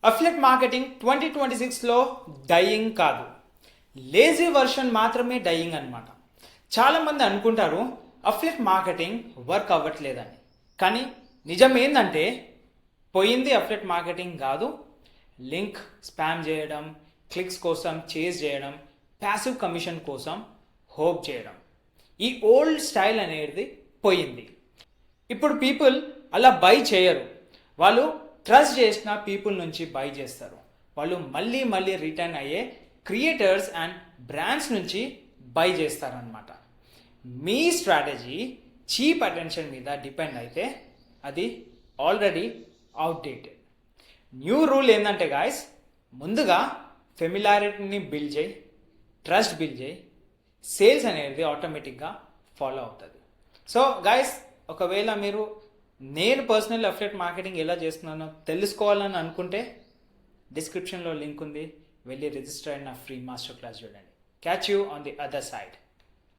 Affiliate marketing 2026లో dying కాదు, lazy version మాత్రమే dying అనమాట. చాలామంది అనుకుంటారు అఫిలియేట్ మార్కెటింగ్ వర్క్ అవ్వట్లేదని. కానీ నిజం ఏంటంటే పోయింది అఫిలియేట్ మార్కెటింగ్ కాదు, లింక్ స్పామ్ చేయడం, క్లిక్స్ కోసం చేజ్ చేయడం, ప్యాసివ్ కమిషన్ కోసం హోప్ చేయడం. ఈ ఓల్డ్ స్టైల్ అనేది పోయింది. ఇప్పుడు పీపుల్ అలా బై చేయరు. వాళ్ళు ట్రస్ట్ చేసిన పీపుల్ నుంచి బై చేస్తారు. వాళ్ళు మళ్ళీ మళ్ళీ రిటర్న్ అయ్యే క్రియేటర్స్ అండ్ బ్రాండ్స్ నుంచి బై చేస్తారనమాట. మీ స్ట్రాటజీ చీప్ అటెన్షన్ మీద డిపెండ్ అయితే అది ఆల్రెడీ అవుట్డేటెడ్. న్యూ రూల్ ఏంటంటే గాయస్, ముందుగా ఫెమిలారిటీని బిల్డ్ చేయి, ట్రస్ట్ బిల్డ్ చేయి, సేల్స్ అనేది ఆటోమేటిక్గా ఫాలో అవుతుంది. సో గాయస్, ఒకవేళ మీరు నేను పర్సనల్ అఫిలియేట్ మార్కెటింగ్ ఎలా చేస్తున్నానో తెలుసుకోవాలని అనుకుంటే డిస్క్రిప్షన్లో లింక్ ఉంది, వెళ్ళి రిజిస్టర్ అయిన ఫ్రీ మాస్టర్ క్లాస్ చూడండి. Catch you on the other side.